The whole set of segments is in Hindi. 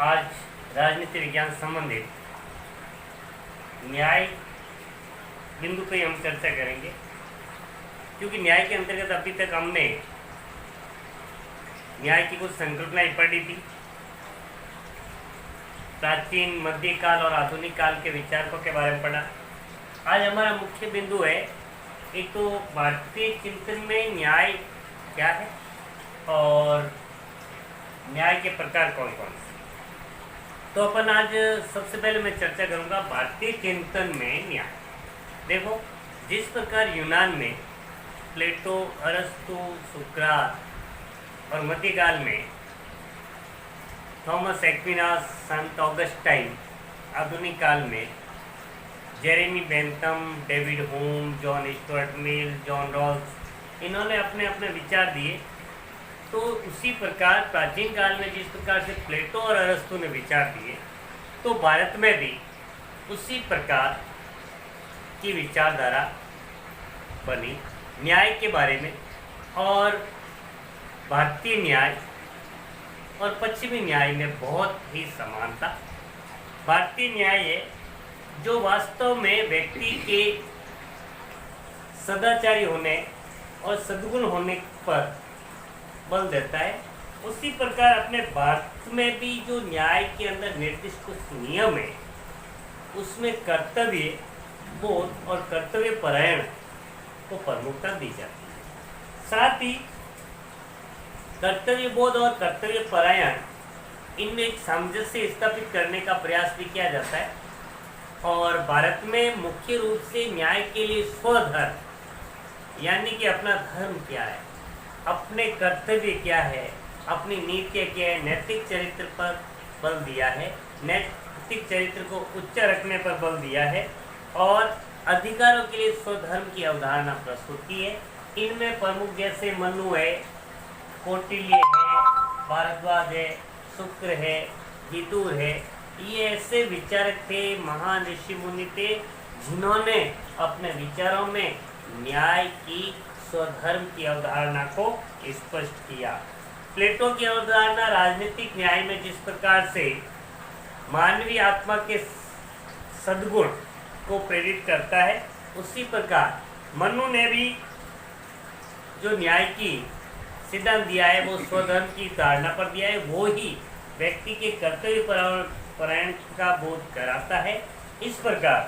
आज राजनीति विज्ञान संबंधित न्याय बिंदु पे हम चर्चा करेंगे, क्योंकि न्याय के अंतर्गत अभी तक हमने न्याय की कुछ संकल्पनाएं पढ़ी थी। प्राचीन, मध्यकाल और आधुनिक काल के विचारकों के बारे में पढ़ा। आज हमारा मुख्य बिंदु है, एक तो भारतीय चिंतन में न्याय क्या है और न्याय के प्रकार कौन कौन से। तो अपन आज सबसे पहले मैं चर्चा करूंगा भारतीय चिंतन में न्याय। देखो, जिस प्रकार यूनान में प्लेटो, अरस्तु, सुकरात और मध्यकाल में थॉमस एक्विनास, संत ऑगस्टाइन, आधुनिक काल में Jeremy Bentham, David Hume, John Stuart Mill, John Rawls, इन्होंने अपने अपने विचार दिए। तो उसी प्रकार प्राचीन काल में जिस प्रकार से प्लेटो और अरस्तु ने विचार दिए, तो भारत में भी उसी प्रकार की विचारधारा बनी न्याय के बारे में। और भारतीय न्याय और पश्चिमी न्याय में बहुत ही समानता। भारतीय न्याय है जो वास्तव में व्यक्ति के सदाचारी होने और सद्गुण होने पर बल देता है। उसी प्रकार अपने भारत में भी जो न्याय के अंदर निर्दिष्ट कुछ नियम है, उसमें कर्तव्य बोध और कर्तव्य परायण को प्रमुखता दी जाती है। साथ ही कर्तव्य बोध और कर्तव्य परायण, इनमें एक सामंजस्य स्थापित करने का प्रयास भी किया जाता है। और भारत में मुख्य रूप से न्याय के लिए स्वधर्म, यानी कि अपना धर्म क्या है, अपने कर्तव्य क्या है, अपनी नीति क्या है, नैतिक चरित्र पर बल दिया है, नैतिक चरित्र को उच्च रखने पर बल दिया है और अधिकारों के लिए स्वधर्म की अवधारणा प्रस्तुत की है। इनमें प्रमुख जैसे मनु है, कौटिल्य है, भारद्वाज है, शुक्र है, विदुर है, ये ऐसे विचारक थे, महान ऋषि मुनि थे, जिन्होंने अपने विचारों में न्याय की, स्वधर्म की अवधारणा को स्पष्ट किया। प्लेटो की अवधारणा राजनीतिक न्याय में जिस प्रकार से मानवीय आत्मा के सद्गुण को प्रेरित करता है, उसी प्रकार मनु ने भी जो न्याय की सिद्धांत दिया है वो स्वधर्म की धारणा पर दिया है। वो ही व्यक्ति के कर्तव्य परायण का बोध कराता है। इस प्रकार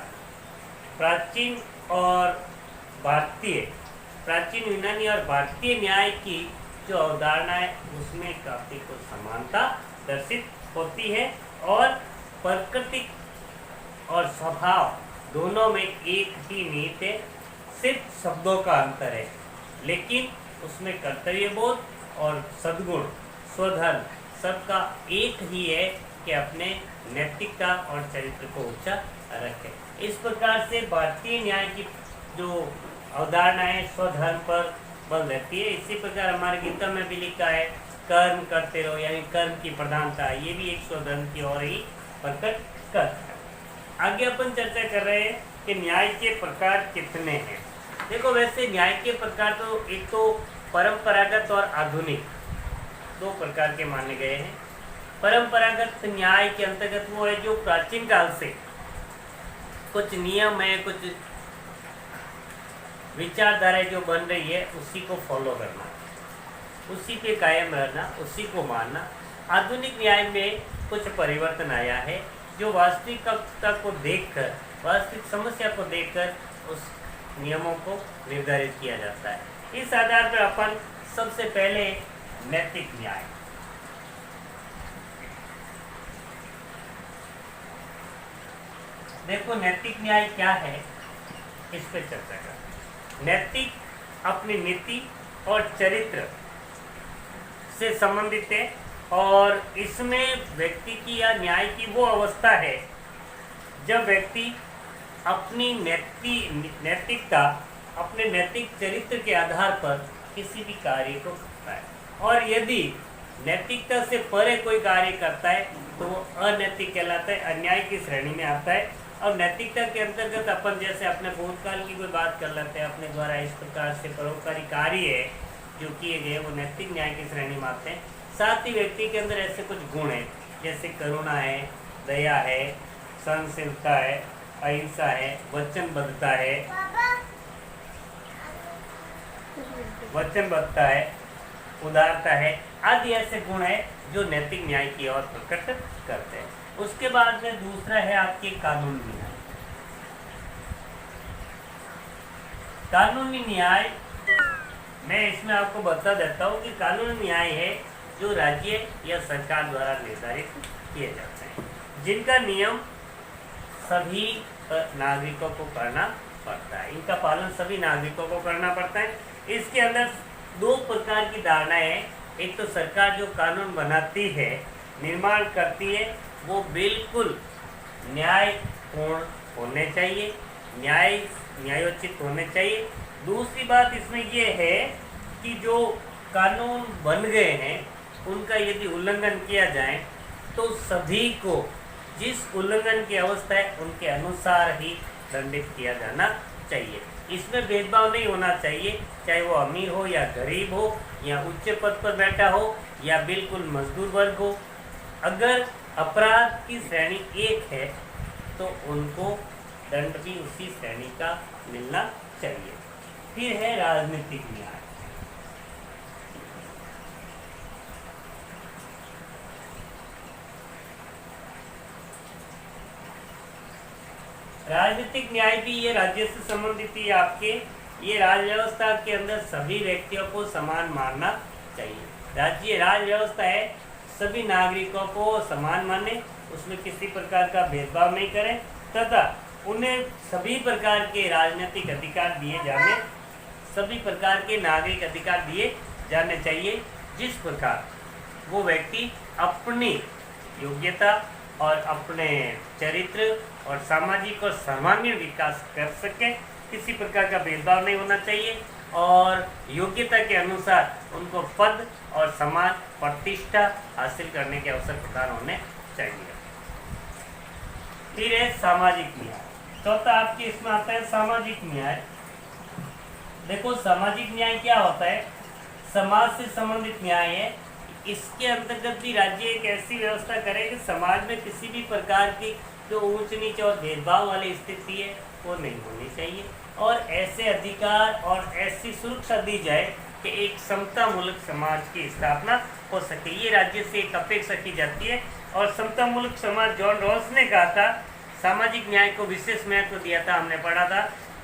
प्राचीन यूनानी और भारतीय न्याय की जो अवधारणा है, उसमें काफी कुछ समानता दर्शित होती है और प्रकृति और स्वभाव दोनों में एक ही नीति है, सिर्फ शब्दों का अंतर है, लेकिन उसमें कर्तव्य बोध और सद्गुण, स्वधर्म सबका एक ही है कि अपने नैतिकता और चरित्र को ऊंचा रखें। इस प्रकार से भारतीय न्याय की जो अवधारणा है स्वधर्म पर बल देती है। इसी प्रकार हमारे गीता में भी लिखा है, कर्म करते रहो, यानी कर्म की प्रधानता, ये भी एक स्वधर्म की ओर ही प्रकट करता है। आगे अपन चर्चा कर रहे हैं कि न्याय के प्रकार कितने हैं। देखो, वैसे न्याय के प्रकार तो एक तो परंपरागत और आधुनिक दो प्रकार के माने गए हैं। परंपरागत न्याय के अंतर्गत वो है जो प्राचीन काल से कुछ नियम है, कुछ विचारधारा जो बन रही है, उसी को फॉलो करना, उसी पे कायम रहना, उसी को मानना। आधुनिक न्याय में कुछ परिवर्तन आया है, जो वास्तविकता को देखकर, वास्तविक समस्या को देखकर उस नियमों को निर्धारित किया जाता है। इस आधार पर अपन सबसे पहले नैतिक न्याय। देखो, नैतिक न्याय क्या है, इस पे चर्चा कर। नैतिक अपनी नीति और चरित्र से संबंधित है और इसमें व्यक्ति की या न्याय की वो अवस्था है जब व्यक्ति अपनी नैतिकता, अपने नैतिक चरित्र के आधार पर किसी भी कार्य को करता है। और यदि नैतिकता से परे कोई कार्य करता है तो वो अनैतिक कहलाता है, अन्याय की श्रेणी में आता है। अब नैतिकता के अंतर्गत अपन जैसे अपने भूतकाल की कोई बात कर लेते हैं, अपने द्वारा इस प्रकार से परोपकारी कार्य है जो किए गए, वो नैतिक न्याय की श्रेणी में आते हैं। साथ ही व्यक्ति के अंदर ऐसे कुछ गुण हैं जैसे करुणा है, दया है, सहनशीलता है, अहिंसा है, वचनबद्धता है, उदारता है, आदि ऐसे गुण है जो नैतिक न्याय की ओर प्रकट करते हैं। उसके बाद में दूसरा है आपके कानूनी न्याय। कानूनी न्याय मैं इसमें आपको बता देता हूँ कि कानूनी न्याय है जो राज्य या सरकार द्वारा निर्धारित किए जाते हैं, जिनका नियम सभी नागरिकों को करना पड़ता है। इनका पालन सभी नागरिकों को करना पड़ता है। इसके अंदर दो प्रकार की धारणाएं हैं। एक तो सरकार जो कानून बनाती है, निर्माण करती है, वो बिल्कुल न्यायपूर्ण होने चाहिए, न्यायोचित होने चाहिए। दूसरी बात इसमें ये है कि जो कानून बन गए हैं उनका यदि उल्लंघन किया जाए तो सभी को जिस उल्लंघन की अवस्था है उनके अनुसार ही दंडित किया जाना चाहिए। इसमें भेदभाव नहीं होना चाहिए, चाहे वो अमीर हो या गरीब हो या उच्च पद पर बैठा हो या बिल्कुल मजदूर वर्ग हो। अगर अपराध की श्रेणी एक है तो उनको दंड भी उसी श्रेणी का मिलना चाहिए। फिर है राजनीतिक न्याय। राजनीतिक न्याय भी ये राज्य से संबंधित ही आपके ये राज व्यवस्था के अंदर सभी व्यक्तियों को समान मानना चाहिए। राज्य राज व्यवस्था है, सभी नागरिकों को समान माने, उसमें किसी प्रकार का भेदभाव नहीं करें तथा उन्हें सभी प्रकार के राजनीतिक अधिकार दिए जाने, सभी प्रकार के नागरिक अधिकार दिए जाने चाहिए, जिस प्रकार वो व्यक्ति अपनी योग्यता और अपने चरित्र और सामाजिक और सर्वांगीण विकास कर सके। किसी प्रकार का भेदभाव नहीं होना चाहिए और योग्यता के अनुसार उनको पद और समान प्रतिष्ठा हासिल करने के अवसर प्रदान होने चाहिए। फिर है सामाजिक न्याय। चौथा आपके इसमें आता है सामाजिक न्याय। देखो सामाजिक न्याय क्या होता है? समाज से संबंधित न्याय है। इसके अंतर्गत भी राज्य एक ऐसी व्यवस्था करे कि समाज में किसी भी प्रकार की जो ऊंच नीच और भेदभाव वाली स्थिति है वो नहीं होनी चाहिए और ऐसे अधिकार और ऐसी सुरक्षा दी जाए कि एक समता मूलक समाज की स्थापना हो सके। ये राज्य से एक अपेक्षा की जाती है और समता मूलक समाज जॉन रॉल्स ने कहा था, सामाजिक न्याय को विशेष महत्व दिया था। हमने पढ़ा था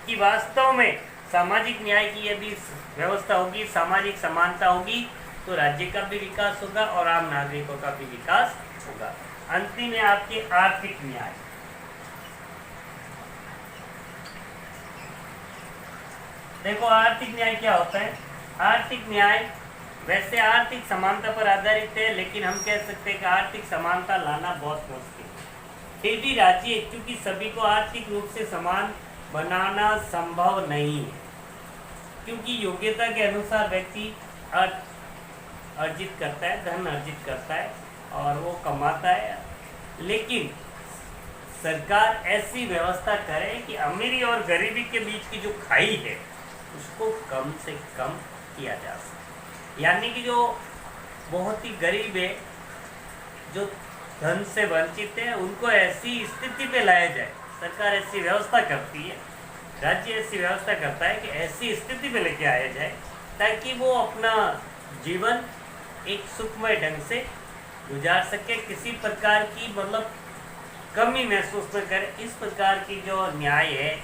कि वास्तव में सामाजिक न्याय की यदि व्यवस्था होगी, सामाजिक समानता होगी तो राज्य का भी विकास होगा और आम नागरिकों का भी विकास होगा। अंतिम है आपके आर्थिक न्याय। देखो आर्थिक न्याय क्या होता है? आर्थिक न्याय वैसे आर्थिक समानता पर आधारित है, लेकिन हम कह सकते हैं कि आर्थिक समानता लाना बहुत मुश्किल है। फिर भी राज्य क्योंकि सभी को आर्थिक रूप से समान बनाना संभव नहीं है, क्योंकि योग्यता के अनुसार व्यक्ति अर्जित करता है, धन अर्जित करता है और वो कमाता है। लेकिन सरकार ऐसी व्यवस्था करे कि अमीरी और गरीबी के बीच की जो खाई है उसको कम से कम किया जा सके। यानी कि जो बहुत ही गरीब है, जो धन से वंचित है, उनको ऐसी स्थिति पे लाया जाए। सरकार ऐसी व्यवस्था करती है, राज्य ऐसी व्यवस्था करता है कि ऐसी स्थिति पे लेके आया जाए ताकि वो अपना जीवन एक सुखमय ढंग से गुजार सके, किसी प्रकार की मतलब कमी महसूस न करे। इस प्रकार की जो न्याय है,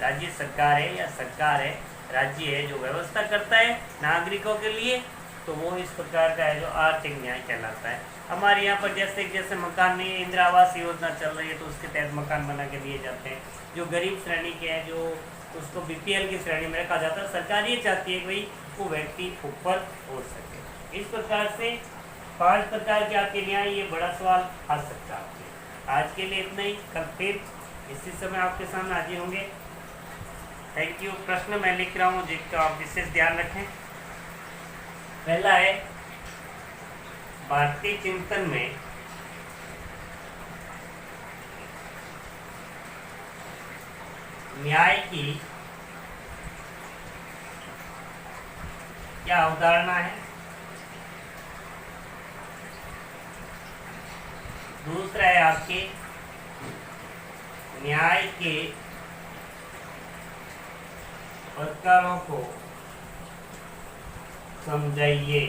राज्य सरकार है या सरकार है, राज्य है जो व्यवस्था करता है नागरिकों के लिए, तो वो इस प्रकार का है जो आर्थिक न्याय कहलाता है। हमारे यहाँ पर जैसे मकान नहीं, इंदिरा आवास योजना चल रही है तो उसके तहत मकान बना के दिए जाते हैं। जो गरीब श्रेणी के हैं, जो उसको बीपीएल की श्रेणी में रखा जाता है, सरकार ये चाहती है कि भाई वो व्यक्ति ऊपर उठ सके। इस प्रकार से 5 प्रकार के आपके न्याय, ये बड़ा सवाल आ सकता है आपके। आज के लिए इतना ही, कल फिर इसी समय आपके सामने हाजिर होंगे। Thank you. प्रश्न मैं लिख रहा हूँ जिसका आप विशेष ध्यान रखें। पहला है, भारतीय चिंतन में न्याय की क्या अवधारणा है? दूसरा है आपके न्याय के प्रकारों को समझाइए।